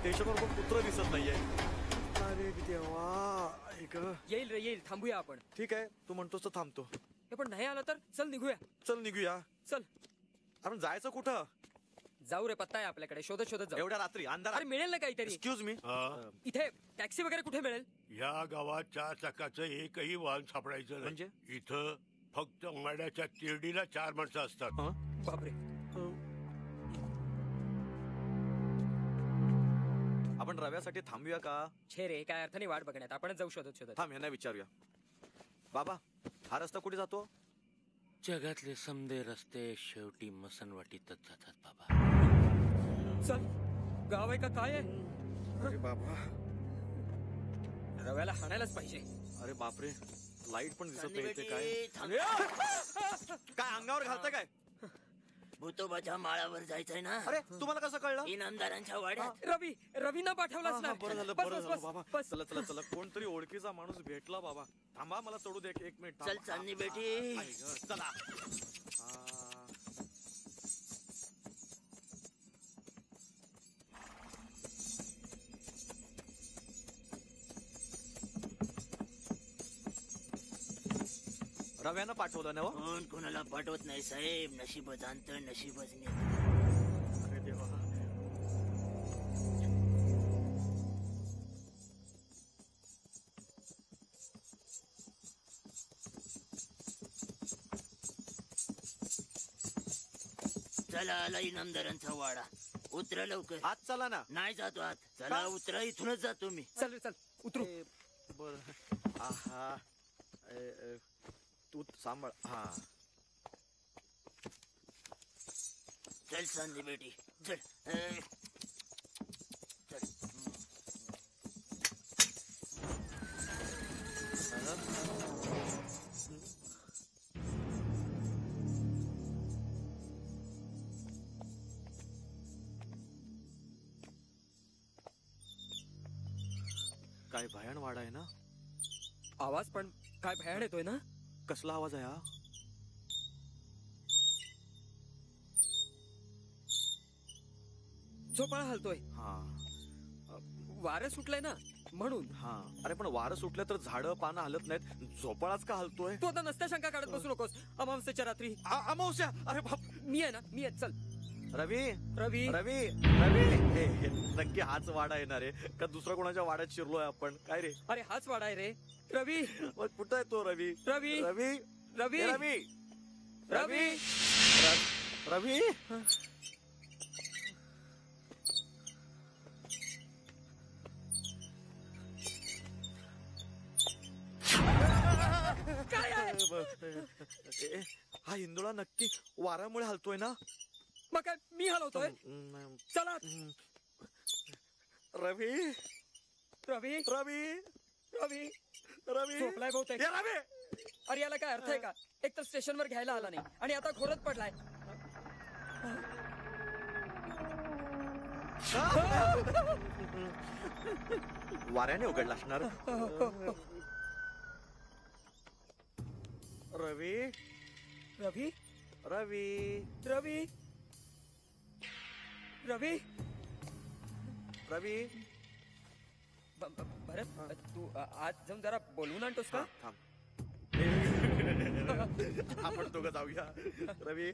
स्टेशनवर पण कुत्र दिसत नाहीये. अरे देवा. येईल रे येईल, थांबूया आपण. ठीक आहे, तू म्हणतोस तर थांबतो. हे पण नाही आलं तर चल निघूया. चल निघूया. चल. आपण जायचं कुठं? जाऊ रे, पत्ता आहे आपल्याकडे, शोधत शोधत जाऊ. एवढ्या रात्री अंधार. अरे मिळेल ना काहीतरी. एक्सक्यूज मी, इथे टॅक्सी वगैरे कुठे मिळेल? या गावात 4 चाकाचं एकही वाहन सापडायचं नाही. म्हणजे? इथं फक्त माड्याच्या तिरडीला 4 माणसं असतात. बापरे. आपण रव्यासाठी थांबूया का? छे रे, काय अर्थ नाही वाट बघण्यात, आपणच जाऊ शोधत शोधत. थांब, यांना विचारूया. बाबा, हा रस्ता कुठे जातो? जगातले समदे रस्ते शेवटी मसनवाटीतच जातात बाबा. चल, गाव आहे का काय आहे? अरे बाबा, रव्याला हाणायलाच पाहिजे. अरे बापरे, लाईट पण दिसत नाही इथे. काय काय अंगावर घालतं काय? भूतोबाच्या माळावर जायचंय ना. अरे तुम्हाला कसं कळलं? इनामदारांच्या वाड्यात. रवीनं पाठवलाच ना. बरं झालं, बस, बरं बस, झालं बस, बाबा. बस. चला चला चला, कोणतरी ओळखीचा माणूस भेटला बाबा. थांबा, मला चढू दे एक मिनिट. चल चांदणी बेटी. चला. रव्यानं पाठवलं ना? कोण कोणाला पाठवत नाही साहेब. नशीबच आणतं, नशीबच नेत. अरे देवा. चला आला इनामदारांचा वाडा. उतरा लवकर. आत चला ना. नाही जातो आत. चला उतरा, इथूनच जातो मी. चल रे चल, उतरू. बर. आहा. तू सांभाळ. हा. चल चांदणी बेटी चल. चल. काय भयान वाडा आहे ना. आवाज पण काय भयान येतोय ना. कसला आवाज आहे हा? झोपाळा हलतोय. हा. वारं सुटलंय ना म्हणून. हा. अरे पण वारं सुटलं तर झाडं पानं हलत नाहीत, झोपाळाच का हलतोय? तू आता नसत्या शंका काढत बसू नकोस. अमावस्येच्या रात्री. अमावस्या. अरे बाप. मी आहे ना, मी आहे. चल रवी. रवी. रवी. रवी. हे नक्की हाच वाडा येणार आहे का दुसरा कोणाच्या वाड्यात शिरलोय आपण? काय रे? अरे हाच वाडा आहे रे. रवी. कुठं आहे तो रवी? रवी. रवी. रवी. रवी. रवी. रवी. काय आहे? हा हिंदोळा नक्की वाऱ्यामुळे हलतोय ना. मग काय मी हलवतोय? चला. रवी. रवी. रवी. रवी. रवी. झोपलाय बहुतेक. रवी. अरे याला काय अर्थ आहे का? एक तर स्टेशनवर घ्यायला आला नाही आणि आता घोरत पडलाय. वाऱ्याने उघडला असणार. रवी. रवी. रवी. रवी. रवी. रवी. भरत, तू आज जाऊन जरा बोलवून आणतोस का? थांब. आपण दोघं जाऊया. रवी.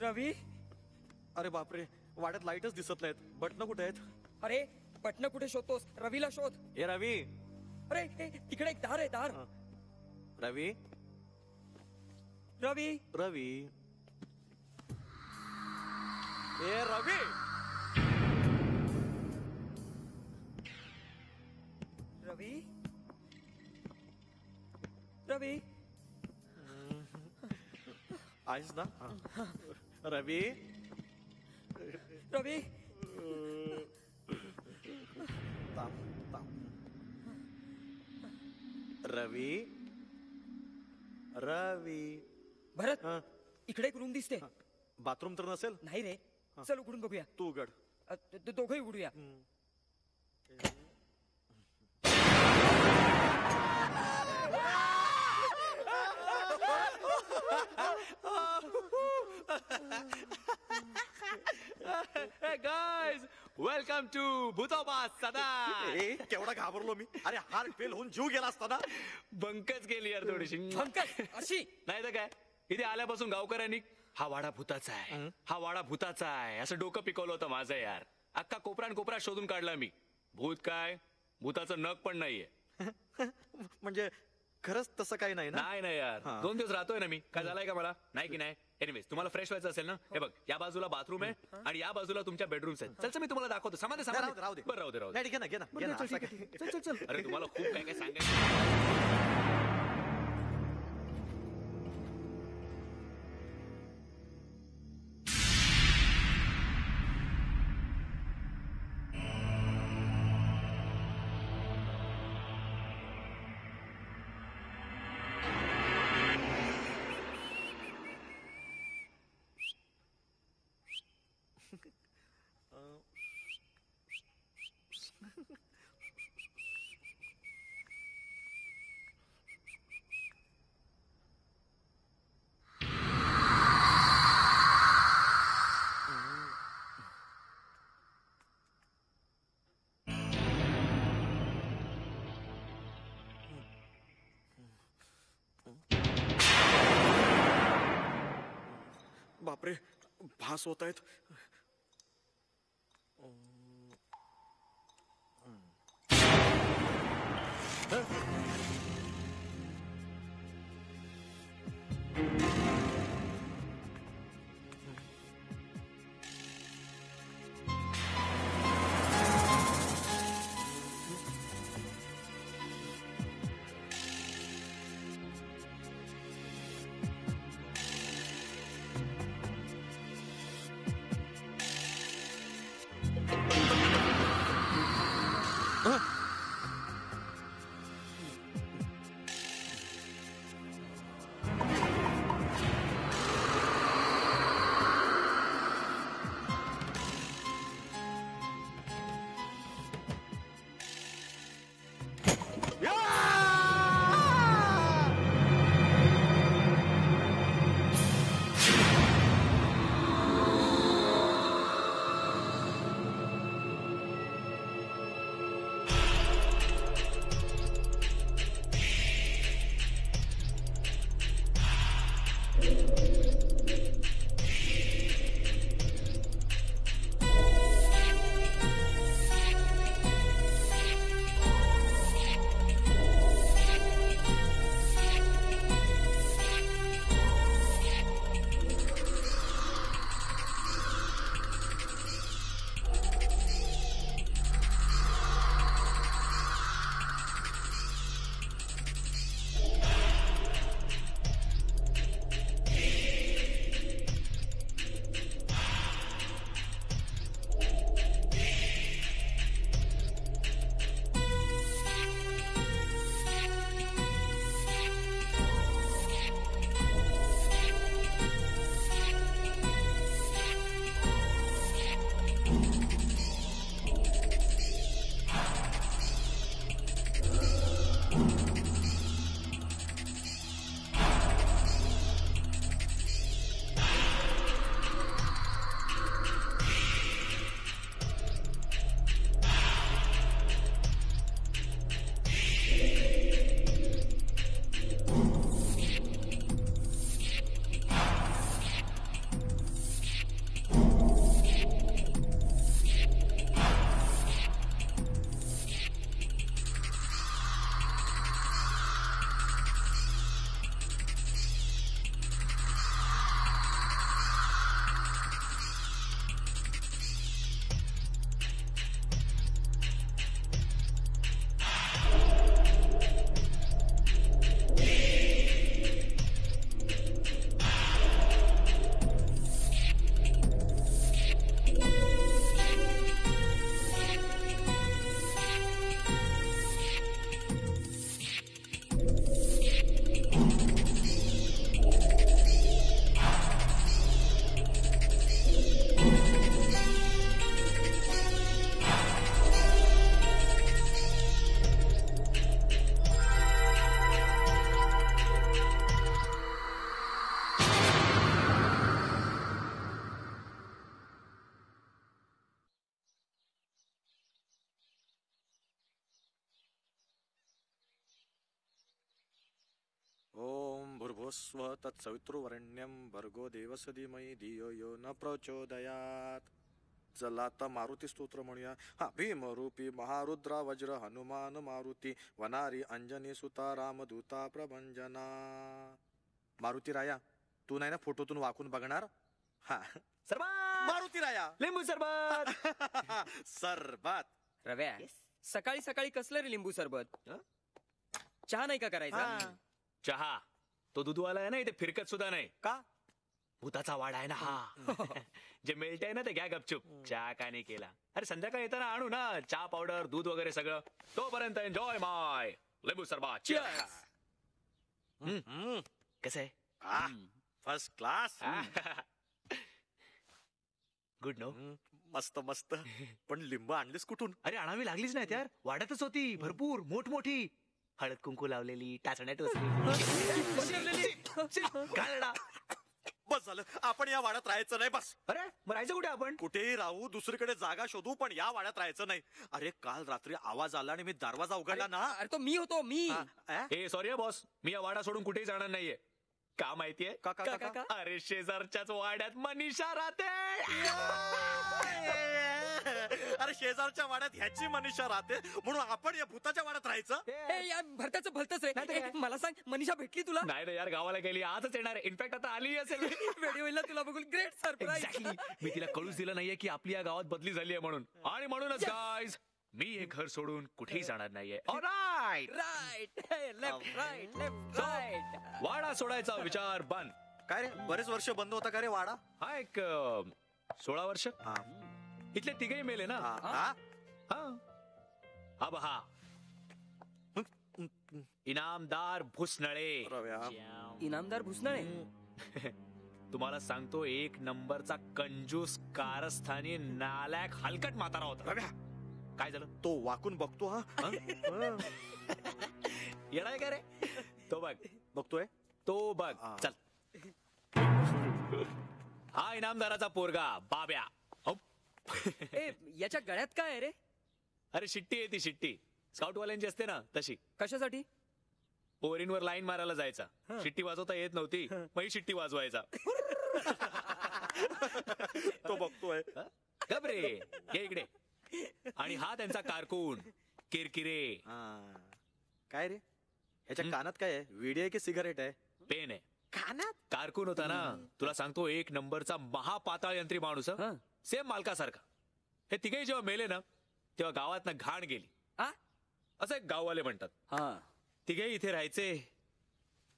रवी. अरे बापरे, वाड्यात लाईटच दिसत नाहीत. बटणं कुठे आहेत? अरे बटणं कुठे शोधतोस? रवीला शोध. ए रवी. अरे तिकडे एक दार आहे, दार. रवी. रवी. रवी. ए रवी. रवी. रवी. आहेस ना? रवी. रवी. थांब, थांब. रवी. रवी. भरत, इकडे एक रूम दिसते. बाथरूम तर नसेल? नाही रे. चल उघडून बघूया. तू उघड. दोघंही उघडूया. गाइस वेलकम टू भूतोबास सदा. केवढा घाबरलो मी. अरे हार्ट फेल होऊन जीव गेला असता ना. बंकच गेली यार थोडीशी. पंकज अशी नाही तर काय, इथे आल्यापासून गावकऱ्यांनी हा वाडा भूताचा आहे, हा वाडा भूताचा आहे असं डोकं पिकवलं होतं माझं यार. अख्खा कोपरा शोधून काढला मी. भूत काय, भूताचं नख पण नाहीये. म्हणजे खरंच तसं काही नाही ना. नाही यार, हा. 2 दिवस राहतोय ना मी. काय झालंय का मला? नाही की नाही. एनिवेज तुम्हाला फ्रेश व्हायचं असेल ना, हे बघ या बाजूला बाथरूम आहे आणि या बाजूला तुमच्या बेडरूम्स आहेत. चल मी तुम्हाला दाखवतो. समाधी नाही, राहू दे. बरं राहू दे. नाही, घे ना, घे ना, घे ना. असं काय. चल अरे तुम्हाला खूप काय काय सांगायचं. बापरे, भास होत आहेत. भूर्भुवस्व तत्सवितृवरेण्यं भर्गो देवस्य धीमहि धियो यो न प्रचोदयात. चला आता मारुती स्तोत्र म्हणूया. हा, भीमरूपी महारुद्रा वज्र हनुमान मारुती वनारी अंजनी सुता रामदूता प्रभंजना. मारुती राया, तू नाही ना फोटोतून वाकून बघणार? हा, सरबत मारुती राया. लिंबू सरबत. सरबत. रव्या, सकाळी सकाळी कसलं रे लिंबू सरबत? चहा नाही का करायचा? चहा तो दुधवाला आहे ना, इथे फिरकत सुद्धा नाही. का? भूताचा वाडा आहे ना हा. जे मिळतंय ना ते घ्या गपचूप. चहा का नाही केला? अरे संध्याकाळी येताना आणू ना चहा पावडर दूध वगैरे सगळं. तोपर्यंत एन्जॉय माय लिंबू सरबत. Cheers. कसं आहे? First class. Good no. मस्त मस्त. पण लिंब आणलीस कुठून? अरे आणावी लागलीच नाही यार, वाड्यातच होती भरपूर मोठमोठी. हळद कुंकू लावलेली, टाचण्या टोचलेली. घालडा. बस झालं, आपण या वाड्यात राहायचं नाही. बस. अरे मग राहायचं कुठे आपण? कुठेही राहू, दुसरीकडे जागा शोधू, पण या वाड्यात राहायचं नाही. अरे काल रात्री आवाज आला आणि मी दरवाजा उघडला ना. अरे तो मी होतो, मी. ए सॉरी बॉस, मी या वाडा सोडून कुठेही जाणार नाहीये. का माहितीये? का का का का? अरे शेजारच्याच वाड्यात मनीषा राहते. अरे शेजारच्या वाड्यात ह्याची मनीषा राहते म्हणून आपण या भूताच्या वाड्यात राहायचं? ए या भरताचं भलतच रे. ए, मला सांग, मनीषा भेटली तुला? नाही रे यार, गावाला गेली, आजच येणार आहे. इनफॅक्ट आता आली असेल. व्हिडिओ होईल ना तुला बघून. Great surprise. एक्झॅक्टली. मी तिला कळूच दिलं नाहीये की आपली या गावात बदली झाली आहे म्हणून. आणि म्हणूनच गाईज, मी हे घर सोडून कुठेही जाणार नाहीये. Alright. Right left right left right. वाडा सोडायचा विचार बंद. काय रे, बरेच वर्ष बंद होता का रे वाडा? हा एक 16 वर्ष. हा. इथले तिघही मेले ना. हा? हा. अब हा इनामदार भुसनळे. रव्या. इनामदार भुसनळे. तुम्हाला सांगतो, एक नंबरचा कंजूस कारस्थानी नालायक हलकट म्हातारा होता. रव्या, काय झालं? तो वाकून बघतो. हा येणार का रे? तो बघ. बघतोय तो बघ. हा. चल. हा इनामदाराचा पोरगा बाब्या. हो. ए याच्या गळ्यात काय आहे रे? अरे शिट्टी आहे ती, शिट्टी. स्काउटवाल्यांची असते ना तशी. कशासाठी? पोरींवर लाईन मारायला जायचा. शिट्टी वाजवता येत नव्हती, मग ही शिट्टी वाजवायचा. तो बघतोय. गबरे ये इकडे. आणि हा त्यांचा कारकून किरकिरे. हा. काय रे, ह्याच्या कानात काय आहे? विडी आहे की सिगारेट आहे? पेन आहे. कानात? कारकून होता ना, तुला सांगतो, एक नंबरचा महापाताळ यंत्री माणूस. हं. सेम मालकासारखा. हे तिघेही जेव्हा मेले ना, तेव्हा गावात ना घाण गेली. आ? असं एक गाववाले म्हणतात. हा. तिघेही इथे राहायचे,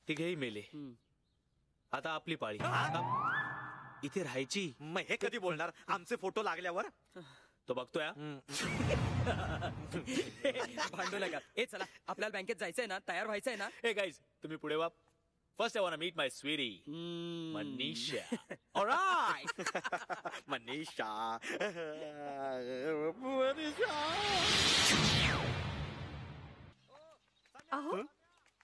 तिघेही मेले. आता आपली पाळी. इथे राहायची. मग हे कधी बोलणार? आमचे फोटो लागल्यावर? तो बघतोय. भांडू नका. ए चला, आपल्याला बँकेत जायचंय ना, तयार व्हायचंय ना. हे गाईज, तुम्ही पुढे वा. First I want meet my sweetie Manisha. Alright. Manisha. अहो,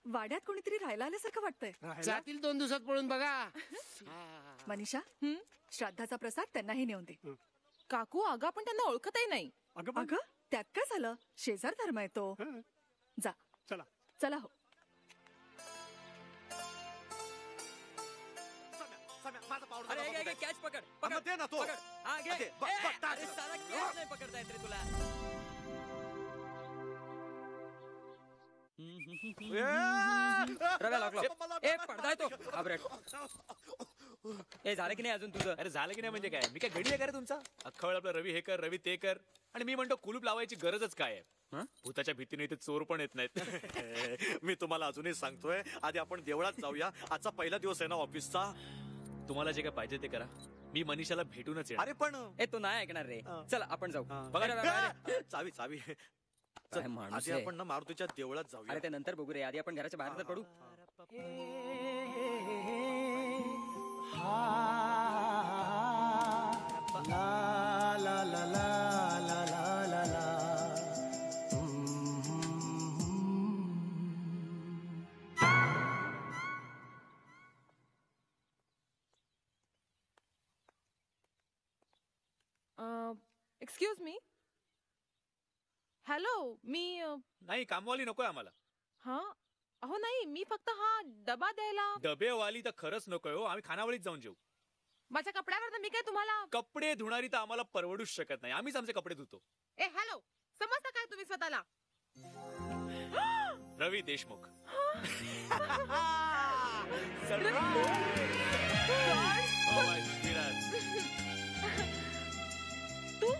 वाड्यात कोणीतरी राहायला आल्यासारखं वाटतंय. जातील 2 दिवसात पळून बघा. मनीषा, श्राद्धाचा प्रसाद त्यांनाही नेऊन दे. काकू, अगं आपण त्यांना ओळखतही नाही. अगं त्यात काय झालं? शेजार धर्म आहे तो. जा चला. चला. हो. अरे कॅच पकड पकड दे ना तो. पकड. हा घे. दे, बघ, बघ, टाक. अरे साला कॅच नाही पकडता येत रे तुला. रव्या लागला. ए पडदाय तो. अबरेट. ए झालं की नाही अजून तुझं? अरे झालं की नाही म्हणजे काय? मी काय घडी आहे का रे तुमचा? अख्खा वेळ आपलं रवी हे कर, रवी ते कर. आणि मी म्हणतो कुलूप लावायची गरजच काय आहे? भूताच्या भीतीने इथे चोर पण येत नाहीत. मी तुम्हाला अजूनही सांगतोय, आधी आपण देवळात जाऊया. आजचा पहिला दिवस आहे ना ऑफिसचा. तुम्हाला जे काय पाहिजे ते करा. मी मनीषाला भेटूनच येणार. अरे पण ए तो नाही ऐकणार रे. चल आपण जाऊ. बघा अरे, अरे, अरे. चावी चावी. काय माणूस आधी आहे. आपण ना मारुतीच्या देवळात जाऊया. अरे ते नंतर बघू रे. आधी आपण घराच्या बाहेर तर पडू. Excuse me. हॅलो, मी नाही, कामवाली नकोय आम्हाला. हा अहो नाही, मी फक्त हा डबा द्यायला. डबेवाली तर खरंच नको हो, आम्ही खानावळीत जाऊन जेऊ. माझ्या कपड्यावर मी काय तुम्हाला. कपडे धुणारी तर आम्हाला परवडूच शकत नाही, आम्हीच आमचे कपडे धुतो. ए हॅलो, समजता काय तुम्ही स्वतःला? रवी देशमुख. तू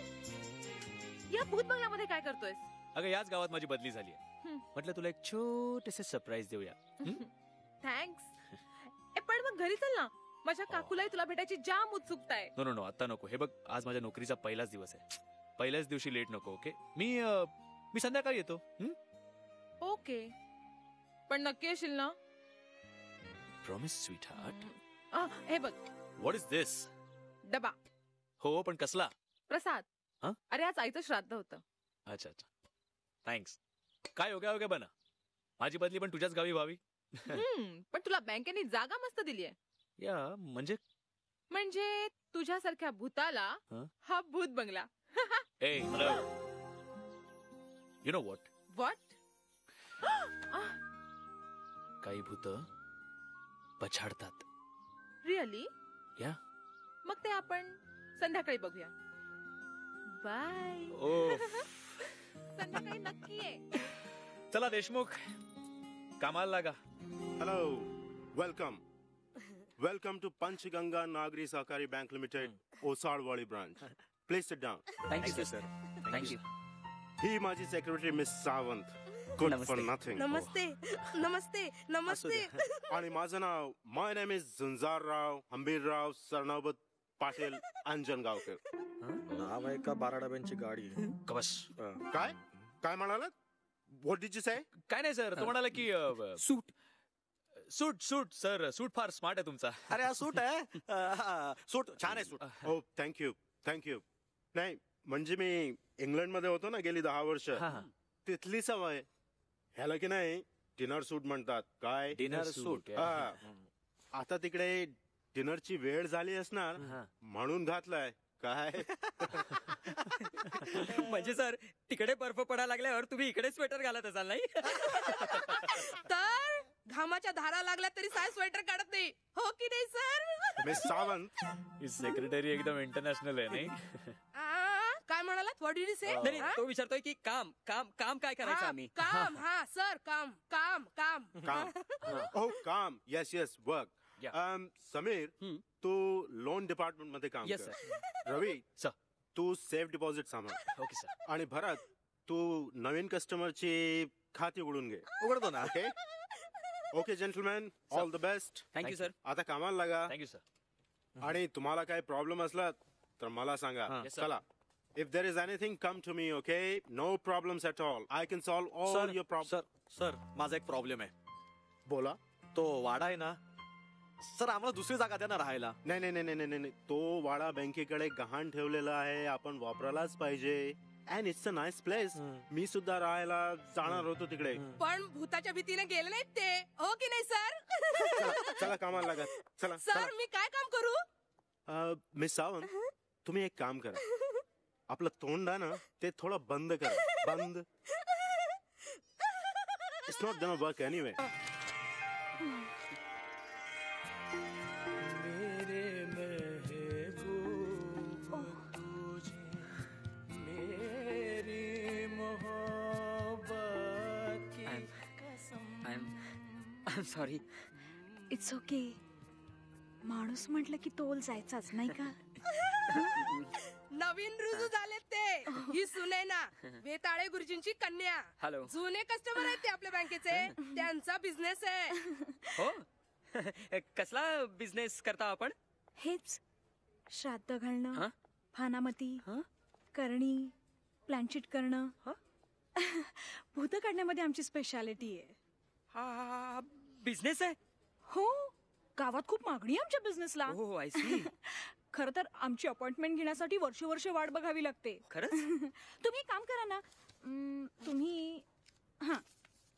या भूत बंगल्यामध्ये काय करतोयस? अगं याच गावात माझी बदली झाली आहे. म्हटलं तुला एक छोटेसे सरप्राईज देऊया. थँक्स. ए पण मग घरी चल ना, माझ्या काकूलाही तुला भेटायची जाम उत्सुकता आहे. नो नो नो, आता नको. हे बघ, आज माझ्या नोकरीचा पहिलाच दिवस आहे. पहिल्याच दिवशी लेट नको. ओके, मी संध्याकाळी येतो. ओके, पण नक्की येशील ना? Promise sweet heart. हे बघ, व्हॉट इज दिस? डबा. हो, पण कसला? प्रसाद. हा? अरे आज आईचं श्राद्ध होतं. अच्छा अच्छा, थँक्स. काय योग्य बना, माझी बदली पण तुझ्याच गावी व्हावी. पण तुला बँकेने जागा मस्त दिली आहे. या म्हणजे तुझ्यासारख्या भूताला हं? हा भूत बंगला. ए यु नो व्हॉट, व्हॉट? काही भूत पछाडतात. रिअली? या. मग ते आपण संध्याकाळी बघूया. बाय. ओ संध्याकाळी नक्की आहे. चला देशमुख, कामाला लागा. Hello, welcome to Panchganga Nagri Sahkari Bank Limited, Osarwali branch. Please sit down. Thank you sir. Thank you. ही माझी secretary miss Sawant. Good for nothing. नमस्ते नमस्ते नमस्ते. आणि माझं नाव, my name is Zunjarrao Hambirrao Sarnobat Patil Anjangaonkar. नाव आहे का 12 डब्यांची गाडी? कबस. काय काय म्हणालात? What did you say? काय नाही सर, तो म्हणाला की सूट. सूट सूट सर, सूट फार स्मार्ट आहे तुमचा. अरे हा सूट आहे. सूट छान आहे सूट. Oh, thank you. नाही म्हणजे मी इंग्लंडमध्ये होतो ना गेली 10 वर्ष. तिथली सवय. ह्याला की नाही डिनर सूट म्हणतात. काय? डिनर सूट. हा. आता तिकडे डिनरची वेळ झाली असणार म्हणून घातलाय. काय? म्हणजे सर, तिकडे बर्फ पडायला लागल्यावर तुम्ही इकडे स्वेटर घालत असाल नाही? तर घामाच्या धारा लागल्या तरी साय स्वेटर काढत नाही, हो की नाही सर? मिस सावंत, ही सेक्रेटरी एकदम इंटरनॅशनल आहे नाही? काय म्हणालात? व्हॉट डिड यू से? नाही, तो विचारतोय की काम काम काम काय करायचं आम्ही? काम. हा सर, काम काम काम काम. ओ काम. Yes work. समीर, तू लोन डिपार्टमेंट मध्ये काम Yes, कर. रवी सर. तू सेफ डिपॉझिट सांभाळ. Okay sir. आणि भरत, तू नवीन कस्टमरची खाती उघडून घे. उघडतो ना. Okay gentleman, all the best. Thank you sir. आता कामाला लागा. Thank you sir. आणि तुम्हाला काही प्रॉब्लेम असला तर मला सांगा. Yes, sir. चला. If there is anything, come to me, okay? No problems at all. I can solve all your problems. Sir माझा एक प्रॉब्लेम आहे. बोला. तो वाडा आहे ना सर, आम्हाला दुसरी जागा द्या ना राहायला. नाही. तो वाडा बँकेकडे गहाण ठेवलेला आहे, आपण वापरायलाच पाहिजे. And it's a nice place. मी सुद्धा राहायला जाणार होतो तिकडे. पण भूताच्या भीतीने गेले नाहीत ते, हो की नाही सर? चला कामाला लागा. चला. सर मी काय काम करू? मिस सावंत, तुम्ही एक काम करा. आपलं तोंड आहे ना ते थोडं बंद करा. बंद. It's not gonna work anyway. I'm sorry. It's okay. माणूस म्हटलं की तोल जायचाच नाही का? नवीन रुजू झालेत ते. ही सुनैना, वेताळे गुरुजींची कन्या. हॅलो. जुने कस्टमर आहेत ते आपल्या बँकेचे. त्यांचा बिझनेस आहे. हो. कसला बिझनेस करता आपण? हेच श्राद्ध घालणं, हं? फानामती, हं? करणी, प्लॅनशीट करणं. भूत काढण्यामध्ये आमची स्पेशालिटी आहे. हा बिझनेस आहे? हो, गावात खूप मागणी आहे आमच्या बिझनेसला. हो, आय सी. खरं तर आमची अपॉइंटमेंट घेण्यासाठी वर्ष वाट बघावी लागते. खरंच? तुम्ही काम करा ना. तुम्ही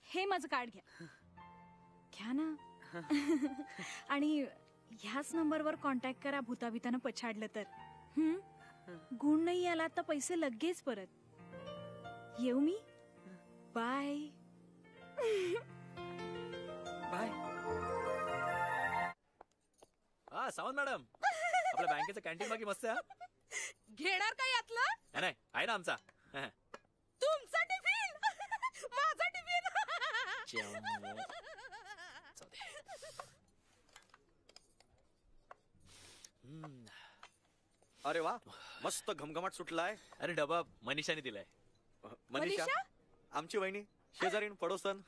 हे माझं कार्ड घ्या ना. आणि ह्याच नंबरवर कॉन्टॅक्ट करा भूताभितानं पछाडलं तर. गुण नाही आला तर पैसे लगेच परत. येऊ मी. बाय. हा सावंत मॅडम आपल्या बँकेचं कॅन्टीन बाकी मस्त आहे हा. घेणार का यातलं नाही, नाही आहे ना आमचा तुमचा टिफिन माझा टिफिन जाऊ दे. अरे वा मस्त घमघमाट सुटलाय. अरे डबा मनीषाने दिलाय. मनीषा मनीषा? आमची वहिनी शेजारीन पडोसन.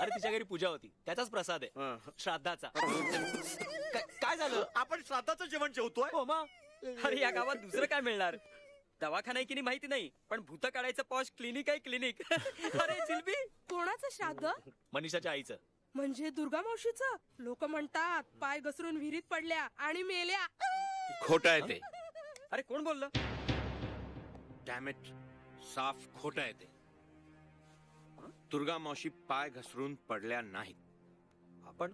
अरे तिच्या घरी पूजा होती त्याचाच प्रसाद आहे श्राद्धाचा. काय झालं? आपण श्राद्धाचं जेवण जेवतोय. हो मग अरे या गावात दुसरं काय मिळणार? दवाखाना आहे की नाही माहिती नाही, पण भूत काढायचं पॉश क्लिनिक आहे क्लिनिक. अरे जिलबी कोणाचं श्राद्ध मनीषाच्या आईचं. म्हणजे दुर्गा मावशीचं. लोक म्हणतात पाय घसरून विहिरीत पडल्या आणि मेल्या. खोट आहे ते. अरे कोण बोललं? डॅमेट साफ खोट आहे ते. दुर्गा मावशी पाय घसरून पडल्या नाहीत. आपण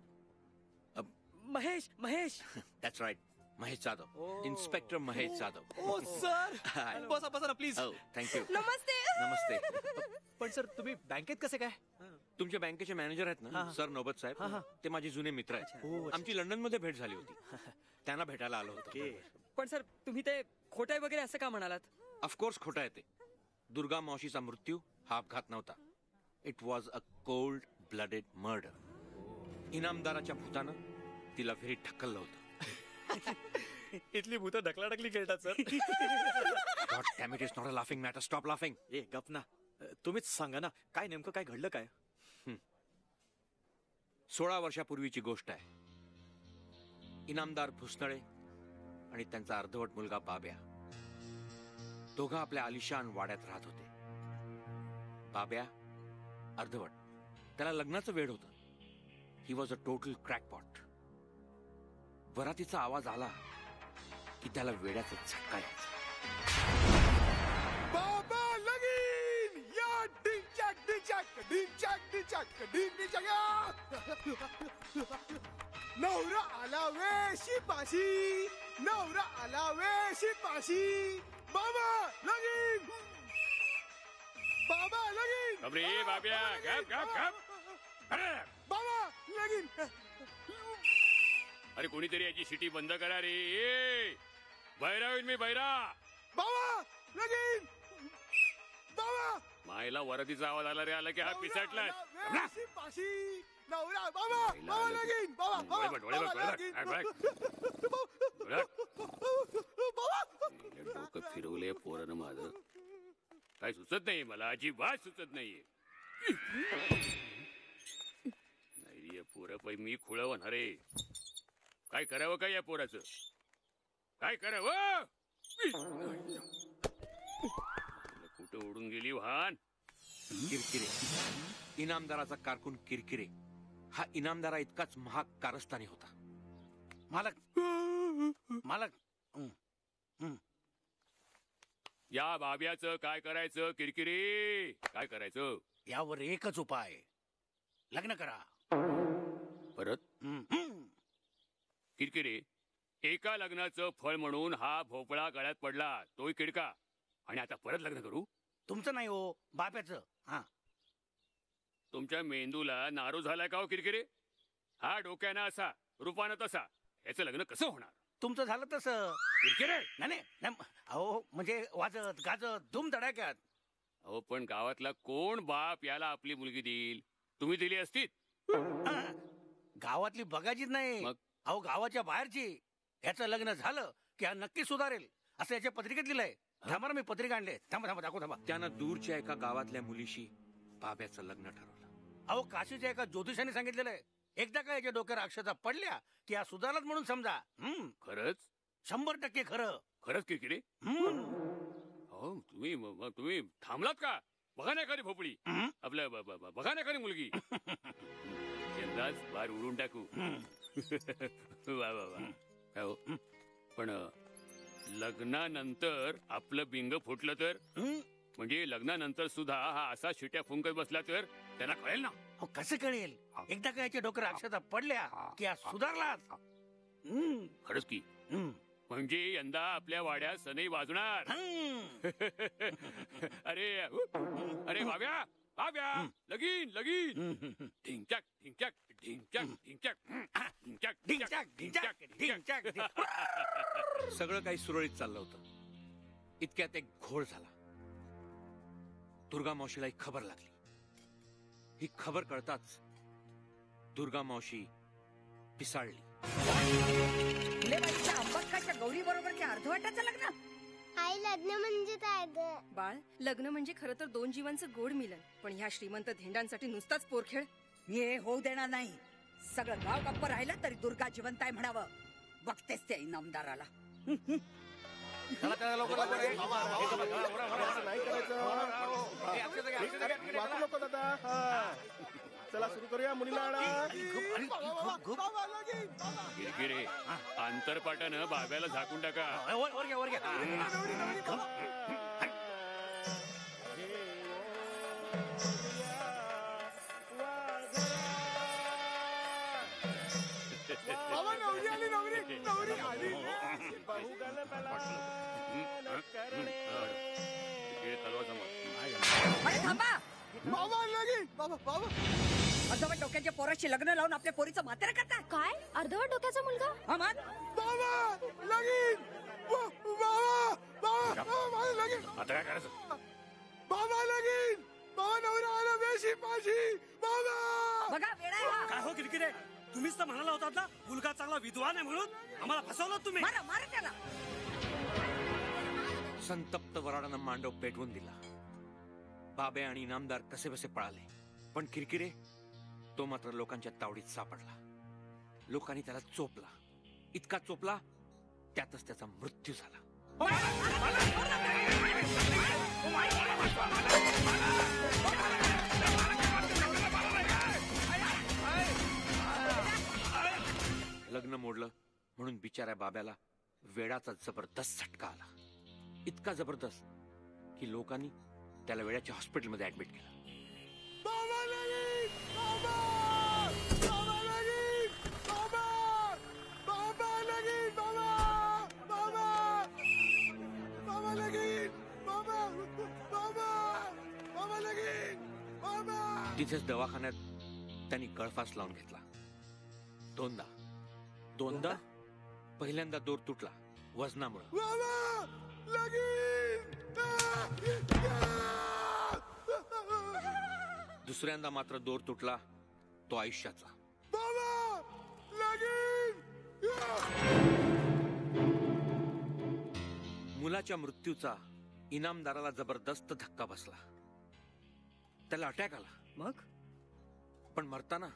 Mahesh Mahesh that's right. Mahesh Jadhav, inspector Mahesh Jadhav. ओ सर बसा बसा ना प्लीज. हो थँक्यू. नमस्ते. नमस्ते. पण सर तुम्ही बँकेत कसे काय? तुमच्या बँकेचे मॅनेजर आहेत ना सर नौबत साहेब, ते माझे जुने मित्र आहेत. आमची लंडन मध्ये भेट झाली होती, त्यांना भेटायला आलो होतो. पण सर तुम्ही ते खोटाय वगैरे असं का म्हणालात? ऑफकोर्स खोटं आहे ते. दुर्गा मावशीचा मृत्यू हा अपघात नव्हता. It was a cold blooded murder. इनामदाराच्या भूतानं तिला विहिरीत ढकललं होतं. इथली भूत ढकलाढकली खेळतात sir. God damn it, it's not a laughing matter. Stop laughing. ए गप ना. तुम्हीच सांगा ना काय नेमकं काय घडलं काय? 16 वर्षापूर्वीची गोष्ट आहे. इनामदार भुसनळे आणि त्यांचा अर्धवट मुलगा बाब्या दोघं आपल्या आलिशान वाड्यात राहत होते. बाब्या अर्धवट, त्याला लग्नाचं वेड होतं. He was a total क्रॅकपॉट. वरातीचा आवाज आला की त्याला वेड्याचा झटका यायचा. बाबा लगीन या डिचक डिचक डिचक डिचक डिचक नवरा आला वे शिपाशी, नवरा आला वे शिपाशी. बाबा लगीन, बाबा लगीन. अरे बाब्या गप गप गप. अरे बाबा लगीन. अरे कोणीतरी याची शिटी बंद करा रे. बैरा होईल मी बैरा. बाबा लगीन. बाबा मायला वरदीचा आवाज आला रे. आला की हा पिसाटला. शिपाशी नवरा. बाबा बाबा लगीन. बाबा बाबा डोकं फिरवले पोरानं माझं. काय सुचत नाही मला, अजिबात सुचत नाहीये. नाही पोरं पै मी खुळं होणार रे. काय करावं काय या पोराचं, काय करावं? कुठं उडून गेली वाहन. किरकिरे, इनामदाराचा कारकून किरकिरे हा इनामदारा इतकाच महाग कारस्थानी होता. मालक मालक. या बाब्याचं काय करायचं? किरकिरी काय करायचं? यावर एकच उपाय, लग्न करा. परत किरकिरे, एका लग्नाचं फळ म्हणून हा भोपळा गळ्यात पडला, तोही किडका, आणि आता परत लग्न करू? तुमचं नाही हो, बाप्याचं. हा, तुमच्या मेंदूला नारू झालाय का हो किरकिरे? हा डोक्यानं असा, रूपानं तसा, याचं लग्न कसं होणार? तुमचं झालं तसं किरकिरे. नाही नाही. अहो म्हणजे वाजत गाजत धूम धडाक्यात. अहो पण गावातला कोण बाप याला आपली मुलगी देईल? तुम्ही दिली असती? गावातली बघायचीच नाही, मग? अहो गावाच्या बाहेरची. याचं लग्न झालं की हा नक्की सुधारेल असं याच्या पत्रिकेत लिहिलंय. थांबा ना, मी पत्रिका आणले. थांबा थांबा दाखव. थांबा. त्यानं दूरच्या एका गावातल्या मुलीशी बाब्याचं लग्न ठरवलं. अहो काशीच्या एका ज्योतिषाने सांगितलेलं आहे, एकदा का याच्या डोक्यावर अक्षता पडल्या की हा सुधारलाच म्हणून समजा. खरंच? 100% खरं. खरंच किरकिरे? हो तुम्ही थांबलात का? बघा नाही एखादी भोपळी, आपल्या बघा नाही एखादी मुलगी. यंदाच बाहेर उडून टाकू. वा वा वा. हो पण लग्नानंतर आपलं बिंग फुटलं तर? म्हणजे लग्नानंतर सुद्धा हा असा शिट्या फुंकत बसला तर त्यांना कळेल ना? अहो कसं कळेल? एकदा का याच्या डोक्यावर अक्षता पडल्या की हा सुधारलाच. खरंच की? म्हणजे यंदा आपल्या वाड्यात सनई वाजणार. अरे अरे बाब्या बाब्या, लगीन लगीन. ढिंच्याक ढिंच्याक ढिंच्याक ढिंच्याक ढिंच्याक ढिंच्याक, ढिंच्याक, ढिंच्याक, सगळं काही सुरळीत चाललं होतं. इतक्यात एक घोळ झाला. दुर्गा मावशीला एक खबर लागली. ही खबर कळताच दुर्गा मावशी पिसाळली. फुलेबाईच्या अंबक्काच्या गौरी बरोबरच्या अर्धवाटाचं लग्न. आई लग्न म्हणजे काय ग? बाळ, लग्न म्हणजे खरं तर दोन जीवांचं गोड मिलन, पण ह्या श्रीमंत धेंडांसाठी नुसताच पोरखेळ. मी हे होऊ देणार नाही. सगळं गाव गप्प राहिलं तरी दुर्गा जिवंत आहे म्हणावं. बघतेस त्या इनामदाराला. चला, चला, लवकर, लवकर. हे बघा, असं नाही करायचं. वाचू नको दादा. हा. चला सुरू करूया. मुलीला आणा. गिरगिरे आंतरपाटानं बाब्याला झाकून टाका. वर घ्या, वर घ्या. अरे थांबा. अर्धवट डोक्याच्या पोराशी लग्न लावून आपल्या पोरीचं म्हातारं करता. काय अर्धवट डोक्याचा मुलगा? हा मान. आता काय करायचं? बघा वेळ आहे हा. काय हो किरकिरे, तुम्हीच तर म्हणाला होतात ना मुलगा चांगला विद्वान आहे म्हणून. आम्हाला फसवलं तुम्ही. मारा मारा त्याला. संतप्त वराडानं मांडव पेटवून दिला. बाबे आणि इनामदार कसे बसे पळाले, पण किरकिरे तो मात्र लोकांच्या तावडीत सापडला. लोकांनी त्याला चोपला. इतका चोपला त्यातच त्याचा मृत्यू झाला. लग्न मोडलं म्हणून बिचाऱ्या बाब्याला वेडाचा जबरदस्त झटका आला. इतका जबरदस्त की लोकांनी त्याला वेळाच्या हॉस्पिटलमध्ये ऍडमिट केलं. तिथेच दवाखान्यात त्यांनी गळफास लावून घेतला. दोनदा. पहिल्यांदा दोर तुटला वजनामुळे. दुसऱ्यांदा मात्र दोर तुटला तो आयुष्याचा. मुलाच्या मृत्यूचा इनामदाराला जबरदस्त धक्का बसला. त्याला अटॅक आला. मग पण मरताना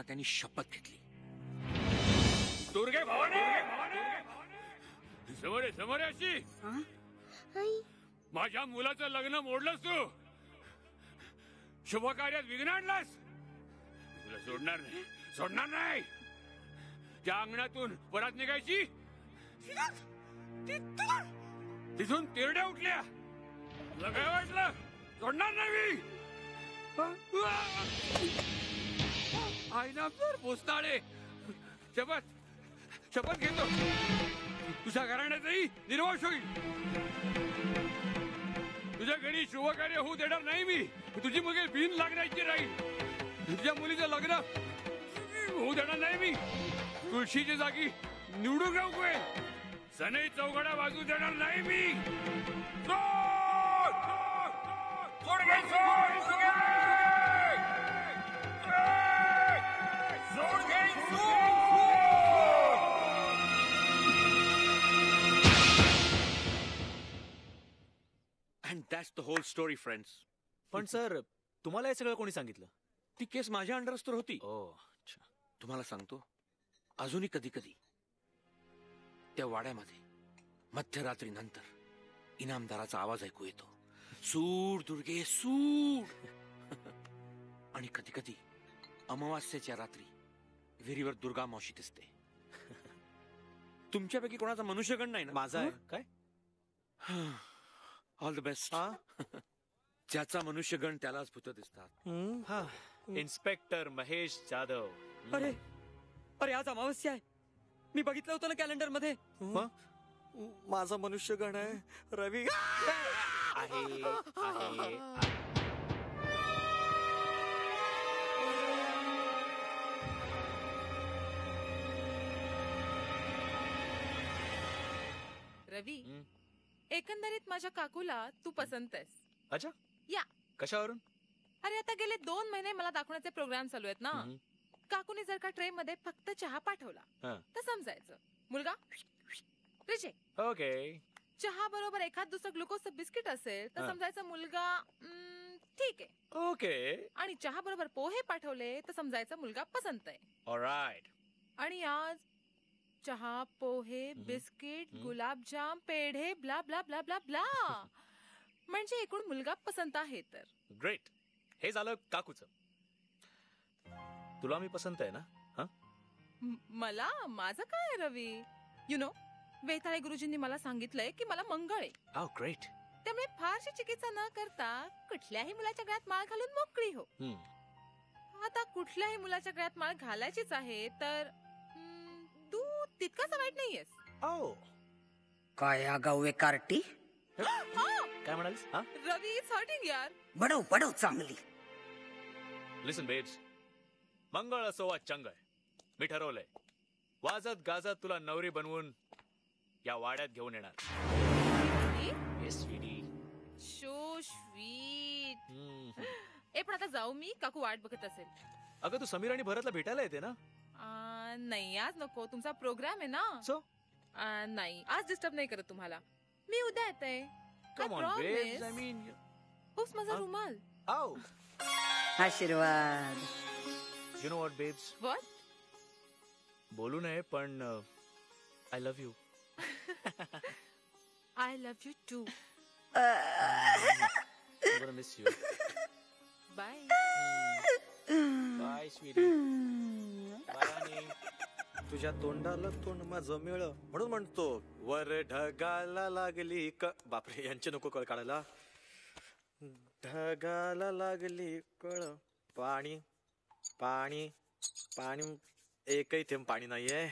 त्यांनी शपथ घेतली. दुर्गे भवानी, समोर अशी माझ्या मुलाचं लग्न मोडलंस तू. शुभ कार्यात विघ्न आणलास. तुला सोडणार नाही. त्या अंगणातून परत निघायची. तिथून तिरड्या उठल्या. तुला काय वाटलं? सोडणार नाही मी. आईनामदार भोसनाळे, शपथ घेतो. तुझ्या घराण्यातही निर्वास होईल. तुझ्या घरी शुभ कार्य होऊ देणार नाही मी. तुझी मुलगी बिन लागण्याची राहील. तुझ्या मुलीचं लग्न होऊ देणार नाही मी. तुळशीच्या जागी निवडून राहू. सनई चौघडा वाजू देणार नाही मी. And that's the whole story, friends. पण सर, तुम्हाला हे सगळं कोणी सांगितलं? ती केस माझ्या अंडरस्तर होती. अच्छा. तुम्हाला सांगतो, अजूनही कधी कधी त्या वाड्यामध्ये मध्यरात्री नंतर इनामदाराचा आवाज ऐकू येतो. सूड दुर्गे सूड. आणि कधी कधी अमावास्येच्या रात्री विहिरीवर दुर्गा मावशी दिसते. तुमच्यापैकी कोणाचा मनुष्यगण नाही ना? माझा आहे. काय? All the best. ज्याचा मनुष्यगण त्यालाच भूत दिसतात. इन्स्पेक्टर महेश जाधव. अरे आज अमावस्या आहे. मी बघितलं होतं ना कॅलेंडर मध्ये. माझा मनुष्यगण आहे रवी. आहे रवी एकंदरीत माझ्या काकूला तू पसंत आहेस. अच्छा या कशावरून? अरे आता गेले 2 महिने मला दाखवण्याचे प्रोग्राम चालू आहेत ना. काकूने जर का ट्रे मध्ये फक्त चहा पाठवला तर समजायचं मुलगा रिजेक्ट. ओके. चहा बरोबर एखाद दुसरं ग्लुकोजचं बिस्किट असेल तर समजायचं मुलगा ठीक आहे. ओके. आणि चहा बरोबर पोहे पाठवले तर समजायचं मुलगा पसंत आहे. ऑलराइट. आणि आज चहा पोहे बिस्किट गुलाबजाम पेढे blah blah blah blah blah म्हणजे एकूण मुलगा पसंत आहे. तर ग्रेट. हे झालं काकूचं. तुला मी पसंत आहे ना? मला माझं काय रवी यु नो वेताळे गुरुजींनी मला सांगितलंय की मला मंगळ आहे. Oh great. त्यामुळे फारशी चिकित्सा न करता कुठल्याही मुलाच्या गळ्यात माळ घालून मोकळी हो. आता कुठल्याही मुलाच्या गळ्यात माळ घालायचीच आहे तर तू तितकासा वाईट नाहीयेस. काय आगाऊ कार्टी. काय म्हणालीस? रवी इज हर्टिंग यार. बडव बडव चांगली. लिसन बेब्स, मंगळ असो वा चंगळ मी ठरवलंय वाजत गाजत तुला नवरी बनवून या वाड्यात घेऊन येणार. So sweet. पण आता जाऊ मी. काकू वाट बघत असेल. अगं तू समीर आणि भरतला भेटायला येते ना? नाही आज नको. तुमचा प्रोग्राम आहे ना. सो नाही आज डिस्टर्ब नाही करत तुम्हाला. मी उद्या येते. Come on babes. I mean होस माझा रुमाल. आशीर्वाद. You know what babes. What? बोलू नये पण I love you. I love you too. I'm gonna miss you. Bye. Bye, sweetie. Bye, honey. तुझ्या तोंडाला तोंड माझं मिळ म्हणून म्हणतो वर ढगाला लागली बापरे यांचे नको कळ काढायला. ढगाला लागली कळ पाणी पाणी पाणी एकही थेंब पाणी नाहीये.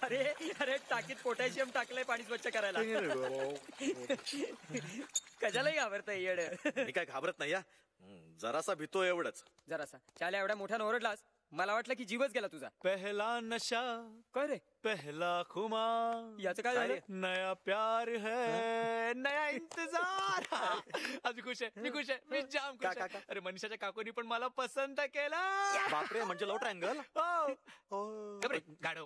अरे अरे टाकीत पोटॅशियम टाकलंय पाणी स्वच्छ करायला. कशालाही घाबरताय येड. मी काय घाबरत नाही. जरासा भीतो एवढंच. जरासा. चाल्या एवढ्या मोठ्यानं ओरडलास मला वाटलं की जीवच गेला तुझा. पहला नशा काय रे? पहला खुमार. याचं काय झालं? नया प्यार है नया इंतजार. आज खुश आहे. मी खुश आहे. मी जाम खुश आहे. अरे मनीषाच्या काकूनी पण मला पसंत केलं. बापरे म्हणजे लव ट्रायंगल. गाढव.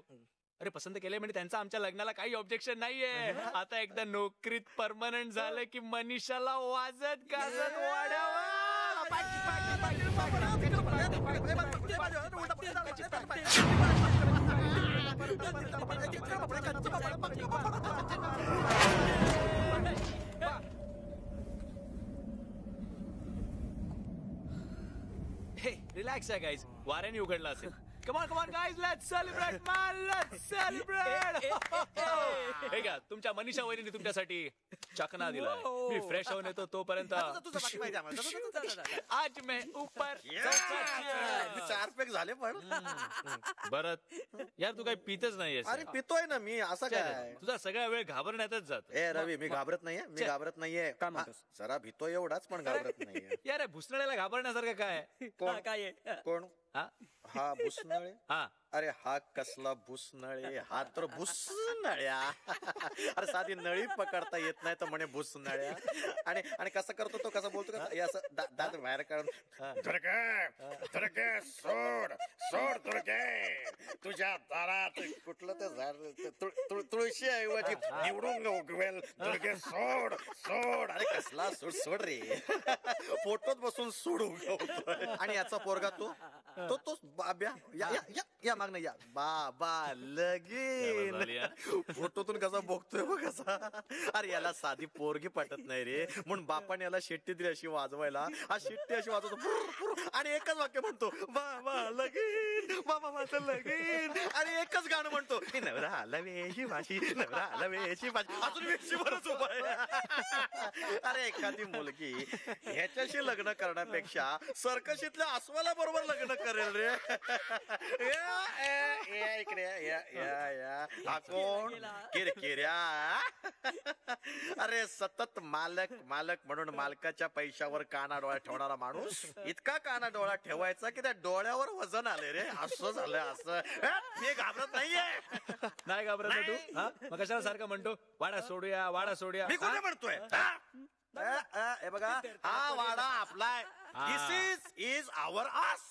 अरे पसंत केलंय म्हणजे त्यांचं आमच्या लग्नाला काही ऑब्जेक्शन नाहीये. आता एकदा नोकरीत परमनंट झालं की मनीषाला वाजत गाजत वाढावं. हे रिलॅक्स आहे गाईज. वाऱ्याने उघडला असेल. Come on guys, let's celebrate man, let's celebrate. हे घ्या तुमच्या मनीषा वहिनीने तुमच्यासाठी चकना दिलाय. मी फ्रेश होऊन येतो तोपर्यंत आज मैं ऊपर. 4 पॅक झाले पण. भरत यार तू काही पितच नाहीयेस. अरे पितोय ना मी. असं काय तुझा सगळा वेळ घाबरण्यातच जात. रवी मी घाबरत नाहीये. मी घाबरत नाहीये. जरा भीतोय एवढाच पण घाबरत नाहीये. यार भुसणाऱ्याला घाबरण्यासारखं काय? काय कोण? हा भुसनळे. हा अरे हा कसला भुसनळे. हा तर भुसनळ्या. अरे साधी नळी पकडता येत नाही तर म्हणे भुसनळ्या. आणि कसं करतो तो कसं बोलतो का असं दात बाहेर काढून सोड सोड तुरके तुझ्या दारात कुठलं तर झाड तुळशी ऐवजी निवडून उगवेल तुरके सोड सोड. अरे कसला सोड सोड रे. फोटोत बसून सोड उगवतोय. आणि याचा पोरगा तो बाब्या या मागणं या बाबा लगीन. फोटोतून कसा बघतोय बघ कसा. अरे याला साधी पोरगी पटत नाही रे म्हणून बापाने याला शेट्टी दिली अशी वाजवायला. हा शेट्टी अशी वाजवतो आणि एकच वाक्य म्हणतो बाबा लगीन. बाबा माझं लगीन आणि एकच गाणं म्हणतो नवरा आला वेशी भाषी नवरा आला वेशी भाषी अजून वेशी बरंच उपाय अरे एखादी मुलगी ह्याच्याशी लग्न करण्यापेक्षा सर्कशीतल्या अस्वला बरोबर लग्न करेल रे या इकडे या हा कोण किरकिऱ्या अरे सतत मालक मालक म्हणून मालकाच्या पैशावर काना डोळा ठेवणारा माणूस इतका काना डोळा ठेवायचा की त्या डोळ्यावर वजन आले रे असं झालं असं मी घाबरत नाहीये नाही घाबरत ना तू हा मग कशाला सारखं म्हणतो वाडा सोडूया मी कुठे म्हणतोय हे बघा हा वाडा आपलाय दिस इज आवर आस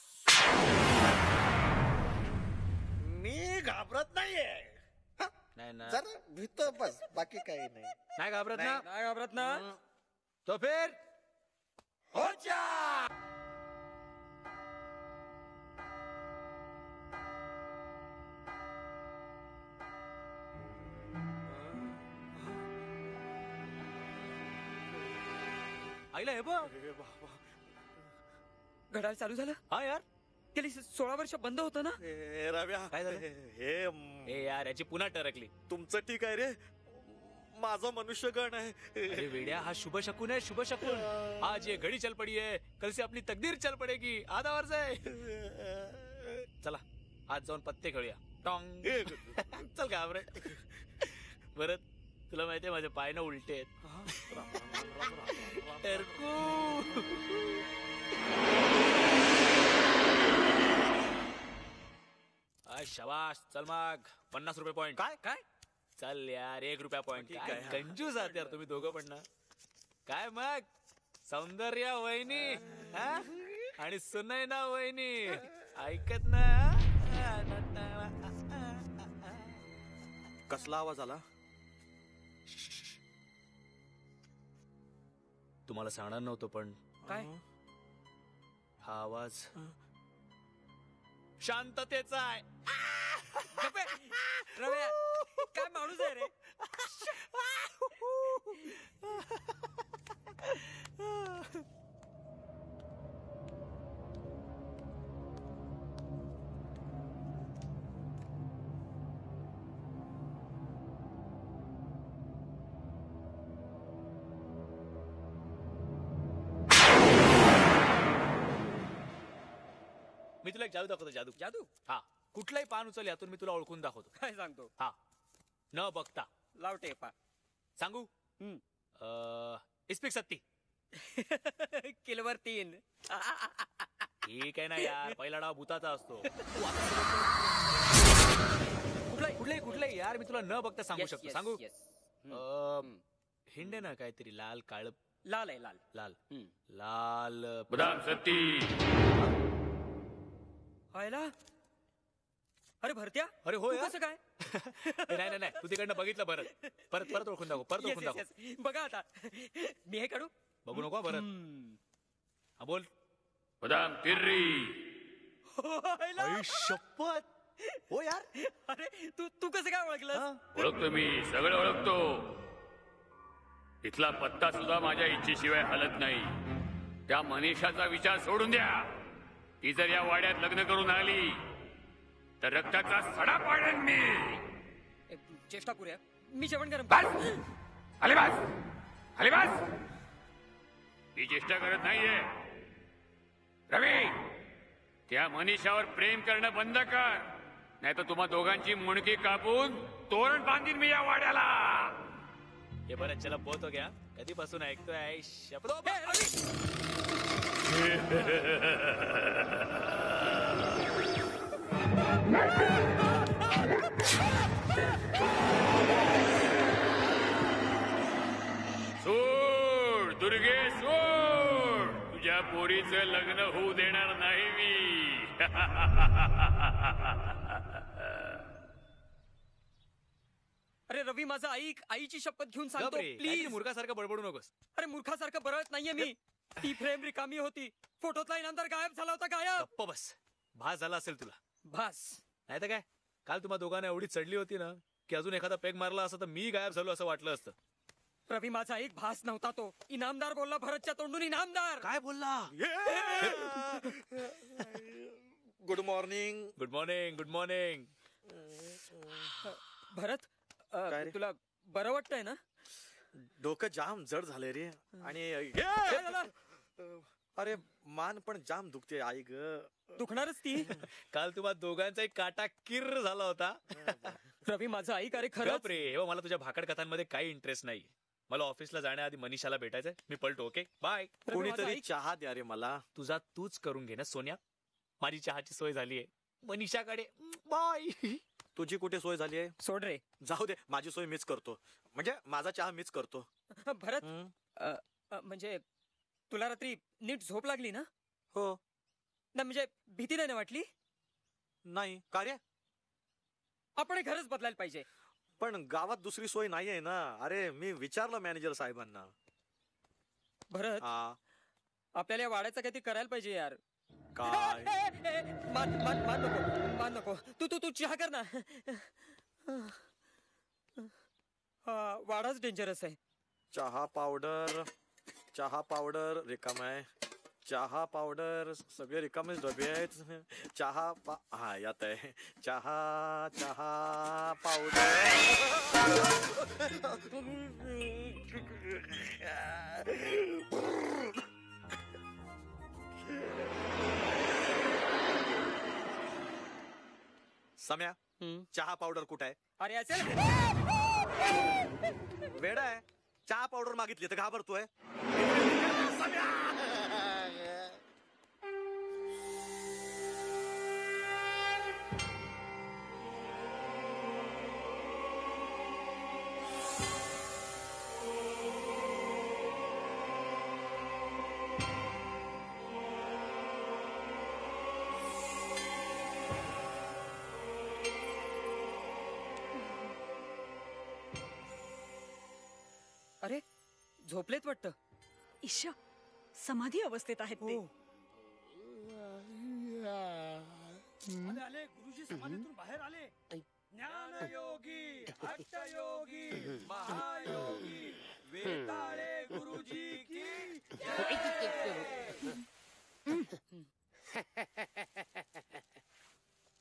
मी घाबरत नाहीये नाही ना जरा भीतो बस बाकी काही नाही घाबरत ना नाही घाबरत ना तो फिर हो जा आईला हे बघ घड्याळ चालू झालं हा यार गेली 16 वर्ष बंद होतं ना रव्या काय झालं? हे ए यार याची पुन्हा टरकली तुमचं ठीक आहे रे माझं मनुष्यगण आहे अरे वेड्या हा शुभ शकून आहे शुभ शकून आज ये घड़ी चल पड़ी है कल से अपनी तकदीर चल पड़ेगी आधा वर्ष आहे चला आज जाऊन पत्ते खेळूया टॉंग चल घाबरे परत तुला माहितीये माझे पाय ना उलटे आहेत टरकू शाबाश चल मग 50 रुपये पॉइंट काय चल यार 1 रुपया पॉइंट काय कंजूस आहात यार तुम्ही दोघं पण ना काय मग सौंदर्य वहिनी आणि सुनैना वहिनी ऐकत ना कसला आवाज आला तुम्हाला सांगणार नव्हतं पण काय हा आवाज शांततेचा आहे रव्या काय माणूस आहे रे मी तुला एक जादू दाखवतो जादू जादू हा कुठलाही पान उचल यातून मी तुला ओळखून दाखवतो काय सांगतो हा न बघता लाव टेपा सांगू इस्पिक सत्ती किलोवर 3 ठीक आहे ना यार पहिला डाव भूताचा असतो कुठलाही यार मी तुला न बघता सांगू शकतो सांगू हिंडे ना काहीतरी लाल काळ लाल आहे लाल लाल लाल बदाम सत्ती व्हायला अरे भरत्या अरे हो कसं काय नाही तू तिकडनं बघितलं परत ओळखून दाखव परत ओळखून दाखव बघा आता मी हे काढू बघू नको परत हा बोल बदाम तिर्री शपथ हो यार अरे तू कसं काय ओळखलं ओळखतो मी सगळं ओळखतो इथला पत्ता सुद्धा माझ्या इच्छेशिवाय हलत नाही त्या मनीषाचा विचार सोडून द्या ती जर या वाड्यात लग्न करून आली तर रक्ताचा सडा पाडेन मी चेष्टा करूया मी जेवण गरम अलिबास ही चेष्टा करत नाहीये रवी त्या मनीषावर प्रेम करणं बंद कर नाही तर तुम्हा दोघांची मुंडकी कापून तोरण बांधीन मी या वाड्याला हे बरं चला पोहतो घ्या कधीपासून ऐकतोय शपथ सोड दुर्गे सोड तुझ्या पोरीचं लग्न होऊ देणार नाही मी अरे रवी माझं ऐक आईची शपथ घेऊन सांगतो प्लीज मूर्खासारखं बडबडू नकोस अरे मूर्खासारखं बरळत नाहीये मी ती फ्रेम रिकामी होती फोटोतला इनामदार गायब झाला होता गायब गप्प बस भास झाला असेल तुला भास नाही तर काय काल तुम्हा दोघांना एवढी चढली होती ना की अजून एखादा पेग मारला असता तर मी गायब झालो असं वाटलं असतं रवी माझा एक भास नव्हता तो इनामदार बोलला भरतच्या तोंडून इनामदार काय बोलला good morning. Good morning. Good morning. Bharat काय रे? तुला बरं वाटतंय ना? डोकं जाम जड झालंय रे. आणि काय झालं? अरे मान पण जाम दुखते आई ग. दुखणारच ती. काल तुम्हा दोघांचा एक काटा किर्र झाला होता. रवी माझं ऐक अरे खरंच. गप रे. हो, मला तुझ्या भाकड कथांमध्ये काही इंटरेस्ट नाही. मला ऑफिसला जाण्याआधी मनीषाला भेटायचंय. मी पळतो. Okay bye. कोणीतरी चहा द्या रे मला. तुझा तूच करून घे ना सोन्या. माझी चहाची सोय झालीये मनीषाकडे. बाय. तुझी कुठे सोय झाली आहे? सोड रे. जाऊ दे, माझी सोय मीच करतो. म्हणजे माझा चहा मीच करतो. भरत म्हणजे तुला रात्री नीट झोप लागली ना? हो. ना म्हणजे भीती नाही ना वाटली? नाही का रे? आपण हे घरच बदलायला पाहिजे. पण गावात दुसरी सोय नाहीये ना. अरे मी विचारलं मॅनेजर साहेबांना. भरत हा आपल्याला या वाड्याचं काहीतरी करायला पाहिजे यार. काय? मान मान मान नको. मान नको. तू तू तू चहा कर ना. वाडाच डेंजरस आहे. चहा पावडर रिकाम आहे. चहा पावडर सगळे रिकामेच डबे आहेत. हा यात आहे. चहा पावडर. सम्या चहा पावडर कुठे आहे? अरे असेल वेडा आहे. चहा पावडर मागितली तर घाबरतोय. अरे झोपलेत वाटतं. ईश समाधी अवस्थेत आहेत ते. आले गुरुजी समाधीतून बाहेर आले. ज्ञानयोगी हठयोगी महायोगी वेताळे गुरुजी की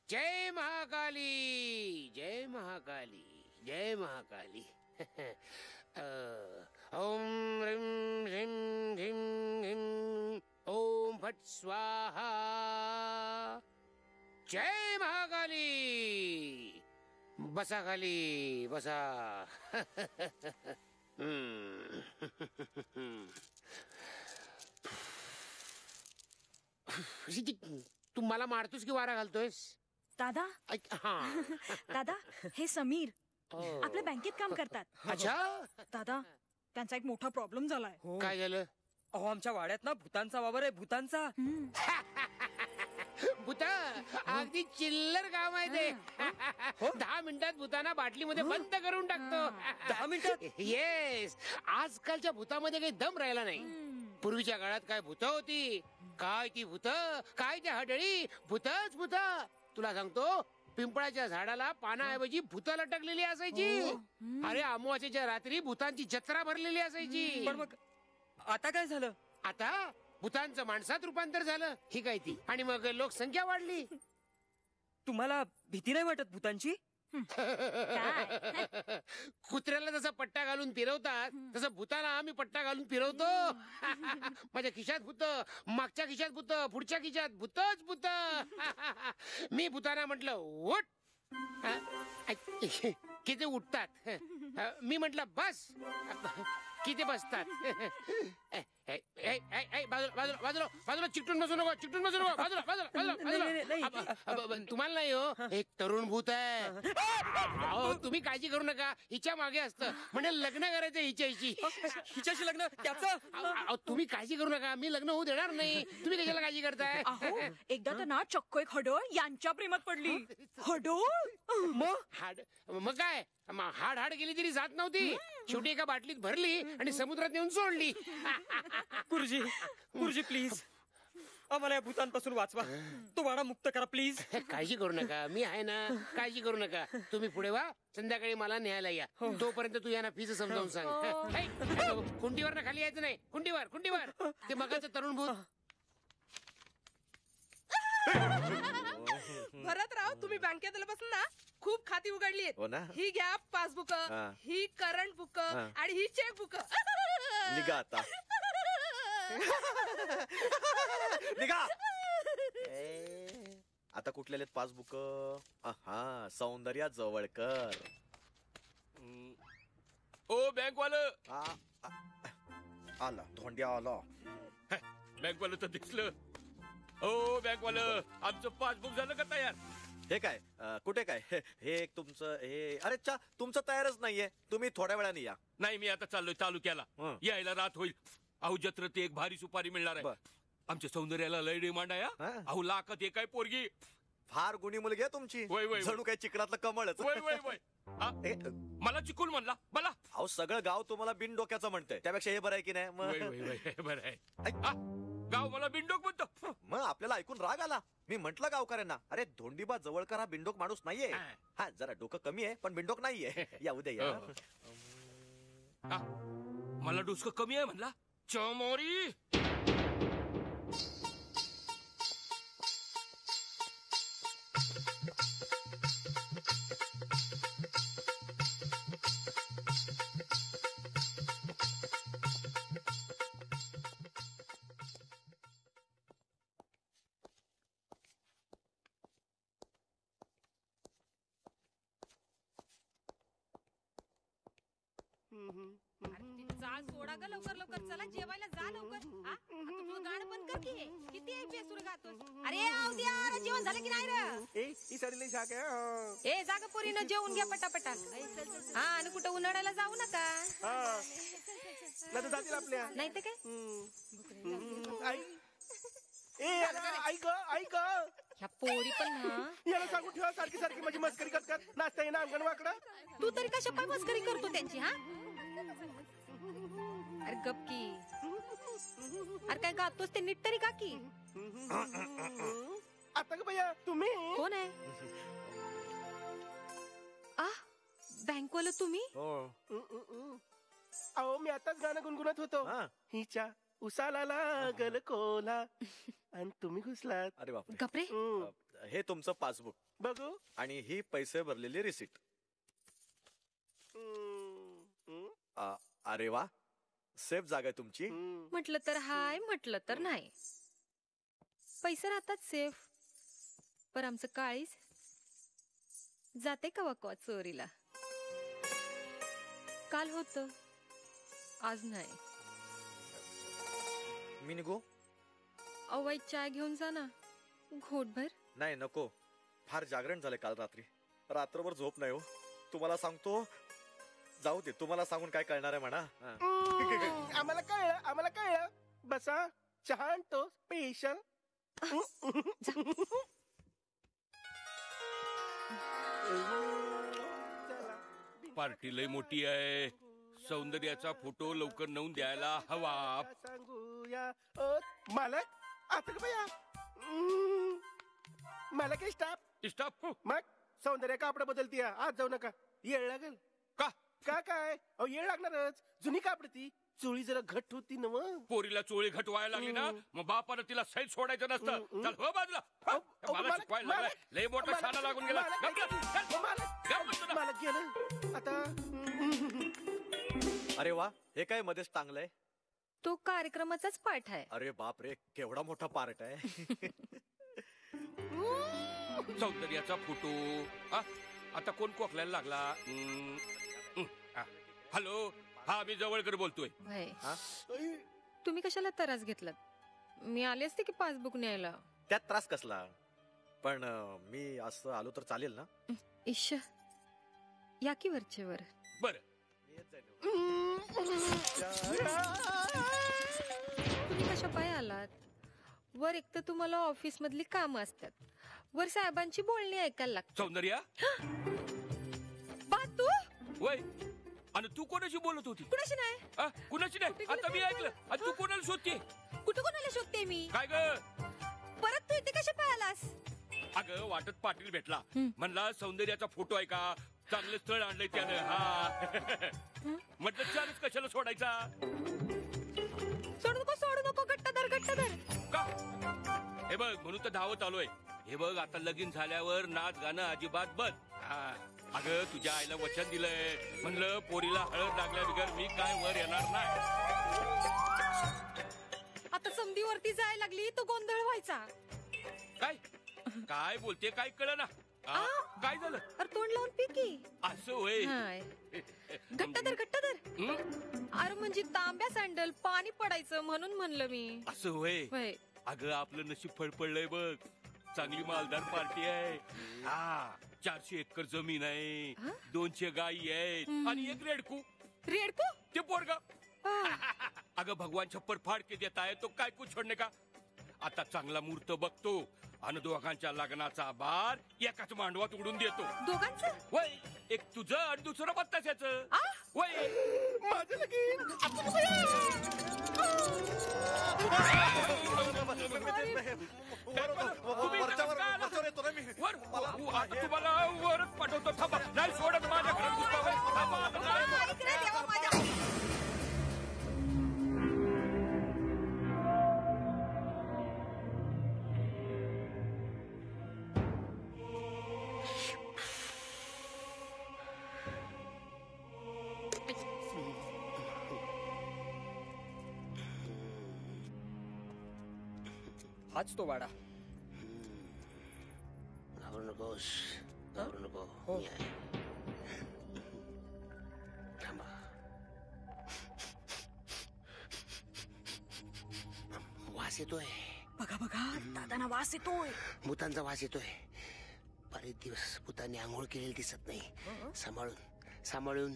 जय महाकाली. जय महाकाली. जय महाकाली. ओम ह्रीं ह्रीं ह्रीं ह्रीं ओम फट स्वाहा. जय महाकाली. बसा खाली बसा. तू मला मारतोस की वारा घालतोयस? दादा दादा हे समीर आपल्या बँकेत काम करतात. अच्छा. दादा त्यांचा एक मोठा प्रॉब्लेम झालाय. काय झालं? अहो आमच्या वाड्यात ना भूतांचा वावर आहे. भूतांचा. भूत अगदी चिल्लर काम आहे ते. 10 मिनिटात भूतांना बाटलीमध्ये बंद करून टाकतो. 10 मिनिटात? येस. आजकालच्या भूतामध्ये काही दम राहिला नाही. पूर्वीच्या काळात काय भूत होती? काय ती भूत, काय त्या हडळी. भूतच भूत. तुला सांगतो पिंपळाच्या झाडाला पानाऐवजी भूत लटकलेली असायची. अरे अमावास्येच्या रात्री भूतांची जत्रा भरलेली असायची. पण मग आता काय झालं? आता भूतांचं माणसात रूपांतर झालं. ही काय ती. आणि मग लोकसंख्या वाढली. तुम्हाला भीती नाही वाटत भूतांची? कुत्र्याला जसा पट्टा घालून फिरवतात तसं भूताला आम्ही पट्टा घालून फिरवतो. माझ्या खिशात भूत, मागच्या खिशात भूत, पुढच्या खिशात भूतच भूत. मी भूताना म्हटलं उठ. किती उठतात. मी म्हटलं बस. किती बसतात. बाजूला चिकटून बसू नको. चिकटून बसू नको. बाजूला. तुम्हाला नाही हो. एक तरुण भूत आहे. तुम्ही काळजी करू नका. हिच्या मागे असतं. म्हणजे लग्न करायचं हिच्याशी. हिच्याशी लग्न त्याचं. तुम्ही काळजी करू नका. मी लग्न होऊ देणार नाही. तुम्ही कशाला काळजी करताय? एकदा तर ना चक्क एक हडळ यांच्या प्रेमात पडली. हडळ मग काय हाड गेली तरी जात नव्हती. शेवटी एका बाटलीत भरली आणि समुद्रात नेऊन सोडली. गुरुजी प्लीज आम्हाला या भूतांपासून वाचवा. तो वाडा मुक्त करा प्लीज. काळजी करू नका. मी आहे ना. काळजी करू नका. तुम्ही पुढे वा. संध्याकाळी मला न्यायला या. तोपर्यंत तू यांना फीस समजावून सांग. कुंडीवर ना खाली यायचं नाही. कुंडीवर ते मगाचं तरुण भूत. भरतराव तुम्ही बँकेत आल्यापासून ना खूप खाती उघडली हो ना? ही घ्या पासबुक, ही करंट बुक आणि ही चेक बुक. निघा आता. निघा. आता कुठले पासबुक? हा, सौंदर्या जवळकर. ओ बँकवालं. आला धोंड्या आला. बँकवालं तर दिसलं. ओ बँकवालं, आमचं पासबुक झालं का तयार? हे काय? कुठे काय? हे एक तुमचं हे. अरे चा, तुमचं तयारच नाहीये. तुम्ही थोड्या वेळाने या. नाही, मी आता चाललोय तालुक्याला. यायला रात होईल. अहो जत्रेत एक भारी सुपारी मिळणार आहे. आमच्या सौंदर्याला लय डिमांड आहे. अहो लाखात एक आहे पोरगी. फार गुणी मुलगी आहे तुमची. जणू काही चिखलातलं कमळच. मला चिकून म्हणला मला. अहो सगळं गाव तुम्हाला बिन डोक्याचं म्हणतंय, त्यापेक्षा हे बरं आहे की नाही? बरं आहे. गाव मला बिनडोक म्हणतो. मग आपल्याला ऐकून राग आला. मी म्हंटल गावकऱ्यांना, अरे धोंडीबा जवळकर हा बिनडोक माणूस नाहीये. हा जरा डोकं कमी आहे पण बिनडोक नाहीये. या उद्या या. मला डोसकं कमी आहे म्हणला. चमोरी. चाल सोडा ग लवकर लवकर. चला जेवायला जा लवकर. तुझं गाणं बंद कर की. किती आहे बेसूर गातोस. अरे औद्या जेवण झालं की नाही रे? ए जाग पोरीनं जेवून घ्या पटापटा. हा आणि कुठं उन्हाळ्याला जाऊ नका. जातील आपल्या. नाही तर काय. ऐक ह्या पोरी पण ना याला सांगून ठेवा सारखी सारखी माझी मस्करी करतात. नाचता येईना अंगण वाकडं. तू तरी कशा पाय मस्करी करतो त्यांची. हा अरे गपकी. अरे काय गातोस ते नीट तरी गा की. आता ग भैया तुम्ही कोण आहे? बँकवाला तुम्ही? अहो मी आताच गाणं गुणगुणत होतो. हिच्या उसाला लागल कोला आणि तुम्ही घुसलात. अरे बापरे. गपरे. हे तुमचं पासबुक बघू. आणि ही पैसे भरलेली रिसिट. अरे वा, सेफ जागा आहे तुमची. म्हटलं तर हाय, म्हटलं तर नाही. पैसे राहतात सेफ, पर आमचं काळीच जाते कवा कवा चोरीला. काल होत, आज नाही. मी निघू? अवाई चहा घेऊन जा ना घोटभर. नाही नको, फार जागरण झाले काल रात्री. रात्रभर झोप नाही हो. तुम्हाला सांगतो, जाऊ दे. तुम्हाला सांगून काय कळणार आहे म्हणा. आम्हाला कळलं. बसा, चहा आणतो स्पेशल. पार्टी लय मोठी आहे. सौंदर्याचा फोटो लवकर नेऊन द्यायला हवा. सांगूया मालक. आता भैया मला काय स्टाफ मग सौंदर्य कापड बदलती. आज जाऊ नका, येळ लागेल. का काय? अहो येळ लागणारच. जुनी कापड ती चोळी जरा घट होती ना. पोरीला चोळी घटवायला लागली ना, मग बापानं तिला सैल सोडायचं नसतं. चल हो बाजूला. मला शिकवायला लागलाय. लय मोठा शाळा लागून गेला. मला गेलं आता. अरे वा, हे काय मध्येच टांगलंय? तो कार्यक्रमाचाच पाठ आहे. अरे बाप रे, केवढा मोठा पार्ट आहे. सौंदर्याचा फोटो. आता कोण कोकलायला लागला? हॅलो, हा मी जवळकर बोलतोय. तुम्ही कशाला त्रास घेतलात? मी आले असते की पासबुक न्यायला. त्यात त्रास कसला? पण मी असं आलो तर चालेल ना? इश, या की वरचेवर. बर. तुम्ही कशा पाय आलात? वर एक तर तुम्हाला ऑफिस मधली कामं असतात, वर साहेबांची बोलणी ऐकायला लागतात. सौंदर्या बा तू वय, आणि तू कोणाशी बोलत होती? कुणाशी नाही. कुणाशी नाही? आता मी ऐकलं. आणि तू कोणाला शोधते? कुठं कोणाला शोधते मी? काय ग? परत तू इथे कशा पाय आलास? अगं वाटत पाटील भेटला. म्हणला सौंदर्याचा फोटो आहे का, चांगलं स्थळ आणलंय त्यानं. हा म्हटलं चालच कशाला सोडायचा. सोडू नको, सोडू नको. गट्टा धर, गट्टा धर. का? हे बघ, म्हणून तर धावत आलोय. हे बघ आता लगीन झाल्यावर नाच गाणं अजिबात बंद. अगं तुझ्या आईला वचन दिलंय, म्हणलं पोरीला हळद लागल्या बिगर मी काय वर येणार नाही. आता समधीवरती जायला लागली तो गोंधळ व्हायचा. काय काय बोलते काय कळ ना. काय झालं? अरे तोंड लावून पिकी असं होय. घट्ट धर घट्ट धर. अरे म्हणजे तांब्या सँडल पाणी पडायचं म्हणून म्हणलं मी. असं होय. अगं आपलं नशीब फळफळलंय बघ, चांगली मालदार पार्टी आहे. 400 एकर जमीन आहे, 200 गायी आहेत आणि एक रेडकू. रेडकू ते पोरगा. अगं भगवान छप्पर फाडके देत आहे, तो काय कू छोडणे का. आता चांगला मुहूर्त बघतो आणि दोघांच्या लग्नाचा बार एकाच मांडवात उडून देतो. दोघांचं वय, एक तुझं आणि दुसरं बत्ताशाचं. वय माझं लगीन. तुम्हाला वरच पाठवतो. थांबा, नाही सोडत माझ्या घरात घुसपावं. हाच तो वाडा. घाबरू नकोस, घाबरू नको. मी आहे. थांबा. वास येतोय. बघा बघा दादांना वास येतोय. भूतांचा वास येतोय. बरेच दिवस भूतांनी आंघोळ केलेली दिसत नाही. सांभाळून सांभाळून.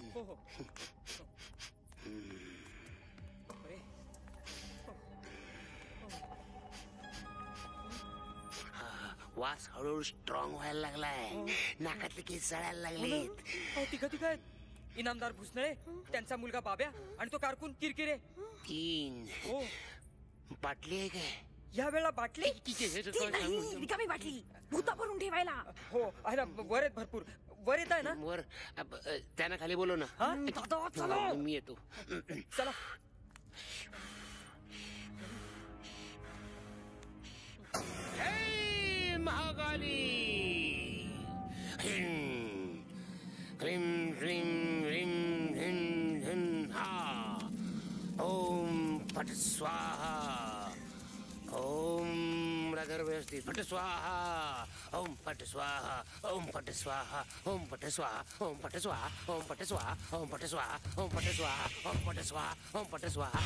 वास हळूहळू स्ट्रॉंग व्हायला लागलाय. नाकातले केस जळायला लागलेत. तिघ आहेत. इनामदार भुसनळे, त्यांचा मुलगा बाब्या आणि तो कारकून किरकिरे. 3 बाटली आहे काय? या वेळेला बाटली रिकामी बाटली भूता भरून ठेवायला. हो आहे ना, वर आहेत भरपूर. वर येत आहे ना वर. त्यांना खाली बोलव ना. मी येतो. चला. महाकाली क्लीं क्लीं ह्रीं ह्रीं ह्रीं हा. ओम फट स्वाहा. ओम रागर व्यवस्थित. फट स्वाहा. ओम फट स्वाहा. ओम फट स्वाहा. ओम फट स्वाहा. ओम फट स्वाहा. ओम फट स्वाहा. ओम फट स्वाहा. ओम फट स्वाहा. ओम फट स्वाहा. ओम फट स्वाहा.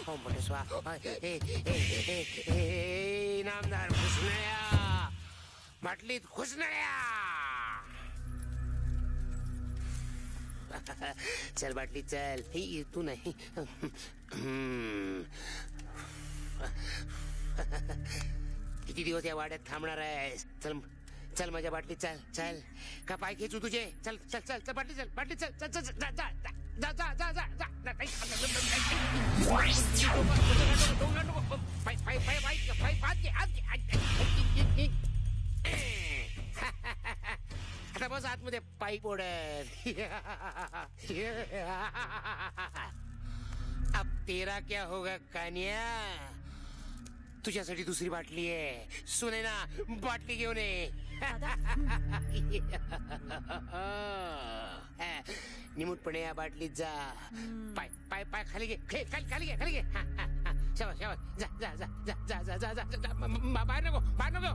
ओम फट स्वाहा. इनामदार भुसनळ्या, बाटलीत घुसनळ्या. चल बाटली चल. तू नाही. किती दिवस या वाड्यात थांबणार आहे. चल चल माझ्या बाटली चल चल. का पाय खेचू तुझे. चल चल चल चल बाटली चल. बाटली चल चल चल जा जा जा जा जा जा जा जा. आता बस आतमध्ये पाईप ओढत. अब तेरा क्या होगा कान्या. तुझ्यासाठी दुसरी बाटली आहे. सुने ना, बाटली घेऊन ये. निमूटपणे या बाटलीत जा. पाय पाय पाय खाली घे. खाली घे खाली घे. शाबास शाबास. जा जा जा जा जा जा जा जा. बाहेर नको बाहेर नको.